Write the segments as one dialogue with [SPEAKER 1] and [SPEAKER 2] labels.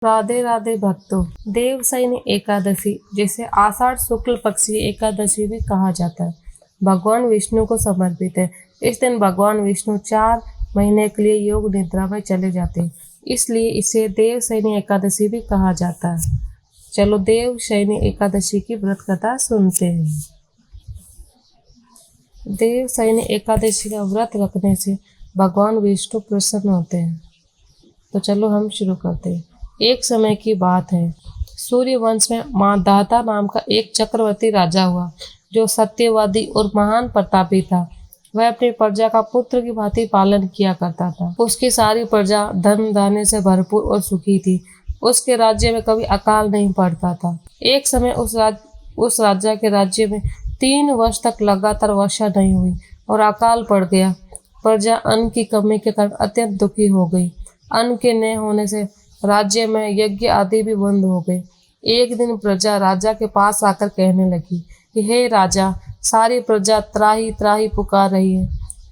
[SPEAKER 1] राधे राधे भक्तों। देवशयनी एकादशी, जिसे आषाढ़ शुक्ल पक्ष की एकादशी भी कहा जाता है, भगवान विष्णु को समर्पित है। इस दिन भगवान विष्णु 4 महीने के लिए योग निद्रा में चले जाते हैं, इसलिए इसे देवशयनी एकादशी भी कहा जाता है। चलो देवशयनी एकादशी की व्रत कथा सुनते हैं। देवशयनी एकादशी का व्रत रखने से भगवान विष्णु प्रसन्न होते हैं। तो चलो हम शुरू करते हैं। एक समय की बात है, सूर्यवंश में मांधाता नाम का एक चक्रवर्ती राजा हुआ, जो सत्यवादी और महान प्रतापी था। वह अपनी प्रजा का पुत्र की भांति पालन किया करता था। उसकी सारी प्रजा धन धान्य से भरपूर और सुखी थी। उसके राज्य में कभी अकाल नहीं पड़ता था। एक समय उस राजा के राज्य में 3 वर्ष तक लगातार वर्षा नहीं हुई और अकाल पड़ गया। प्रजा अन्न की कमी के कारण अत्यंत दुखी हो गई। अन्न के न होने से राज्य में यज्ञ आदि भी बंद हो गए। एक दिन प्रजा राजा के पास आकर कहने लगी कि हे राजा, सारी प्रजा त्राही त्राही पुकार रही है,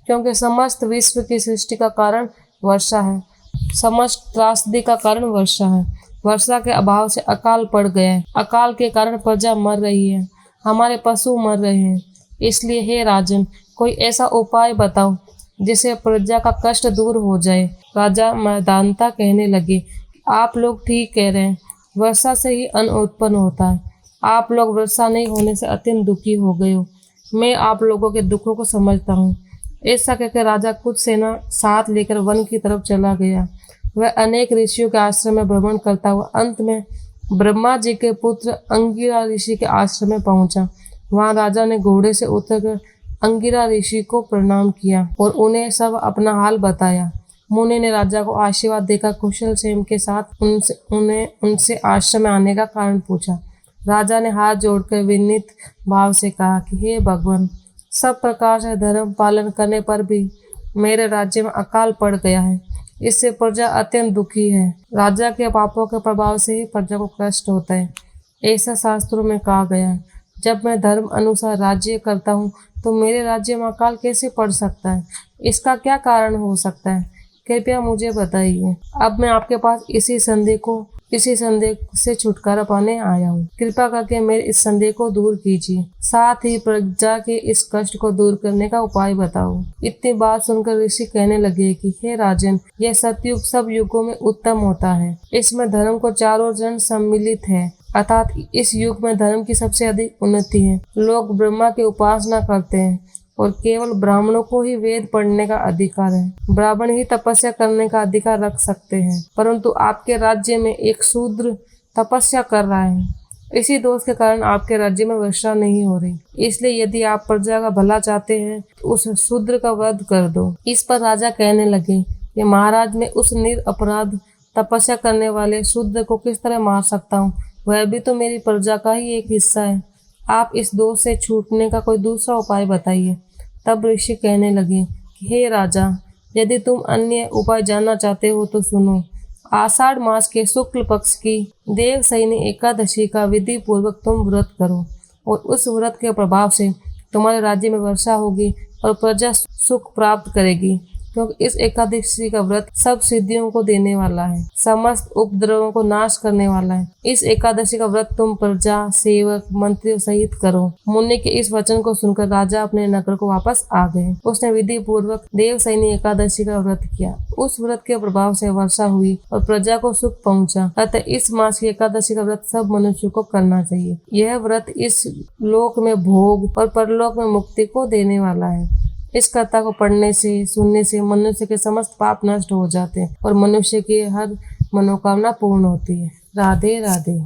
[SPEAKER 1] क्योंकि समस्त विश्व की सृष्टि का कारण वर्षा है। समस्त त्रासदी का कारण वर्षा है। वर्षा के अभाव से अकाल पड़ गया है। अकाल के कारण प्रजा मर रही है, हमारे पशु मर रहे हैं। इसलिए हे राजन, कोई ऐसा उपाय बताओ जिससे प्रजा का कष्ट दूर हो जाए। राजा मैदानता कहने लगे, आप लोग ठीक कह रहे हैं, वर्षा से ही अन्न उत्पन्न होता है। आप लोग वर्षा नहीं होने से अत्यंत दुखी हो गए हो। मैं आप लोगों के दुखों को समझता हूँ। ऐसा कहकर राजा कुछ सेना साथ लेकर वन की तरफ चला गया। वह अनेक ऋषियों के आश्रम में भ्रमण करता हुआ अंत में ब्रह्मा जी के पुत्र अंगिरा ऋषि के आश्रम में पहुंचा। वहां राजा ने घोड़े से उतरकर अंगिरा ऋषि को प्रणाम किया और उन्हें सब अपना हाल बताया। मुनि ने राजा को आशीर्वाद देकर कुशल क्षेम के साथ उनसे आश्रम में आने का कारण पूछा। राजा ने हाथ जोड़कर विनीत भाव से कहा कि हे भगवान, सब प्रकार से धर्म पालन करने पर भी मेरे राज्य में अकाल पड़ गया है। इससे प्रजा अत्यंत दुखी है। राजा के पापों के प्रभाव से ही प्रजा को कष्ट होता है। ऐसा शास्त्रों में कहा गया है। जब मैं धर्म अनुसार राज्य करता हूँ तो मेरे राज्य में अकाल कैसे पड़ सकता है? इसका क्या कारण हो सकता है? कृपया मुझे बताइए। अब मैं आपके पास इसी संदेह से छुटकारा पाने आया हूँ। कृपा करके मेरे इस संदेह को दूर कीजिए, साथ ही प्रजा के इस कष्ट को दूर करने का उपाय बताओ। इतनी बात सुनकर ऋषि कहने लगे कि हे राजन, यह सतयुग सब युगों में उत्तम होता है। इसमें धर्म को चारों जन सम्मिलित है, अर्थात इस युग में धर्म की सबसे अधिक उन्नति है। लोग ब्रह्मा की उपासना करते हैं और केवल ब्राह्मणों को ही वेद पढ़ने का अधिकार है। ब्राह्मण ही तपस्या करने का अधिकार रख सकते हैं, परंतु आपके राज्य में एक शूद्र तपस्या कर रहा है। इसी दोष के कारण आपके राज्य में वर्षा नहीं हो रही। इसलिए यदि आप प्रजा का भला चाहते हैं तो उस शूद्र का वध कर दो। इस पर राजा कहने लगे कि महाराज, मैं उस निरपराध तपस्या करने वाले शूद्र को किस तरह मार सकता हूँ? वह भी तो मेरी प्रजा का ही एक हिस्सा है। आप इस दोष से छूटने का कोई दूसरा उपाय बताइए। तब ऋषि कहने लगे कि हे राजा, यदि तुम अन्य उपाय जानना चाहते हो तो सुनो। आषाढ़ मास के शुक्ल पक्ष की देवशयनी एकादशी का विधि पूर्वक तुम व्रत करो और उस व्रत के प्रभाव से तुम्हारे राज्य में वर्षा होगी और प्रजा सुख प्राप्त करेगी, क्योंकि इस एकादशी का व्रत सब सिद्धियों को देने वाला है, समस्त उपद्रवों को नाश करने वाला है। इस एकादशी का व्रत तुम प्रजा, सेवक, मंत्रियों सहित करो। मुनि के इस वचन को सुनकर राजा अपने नगर को वापस आ गए। उसने विधि पूर्वक देवशयनी एकादशी का व्रत किया। उस व्रत के प्रभाव से वर्षा हुई और प्रजा को सुख पहुंचा। अतः इस मास की एकादशी का व्रत सब मनुष्यों को करना चाहिए। यह व्रत इस लोक में भोग और परलोक में मुक्ति को देने वाला है। इस कथा को पढ़ने से, सुनने से मनुष्य के समस्त पाप नष्ट हो जाते हैं और मनुष्य की हर मनोकामना पूर्ण होती है। राधे राधे।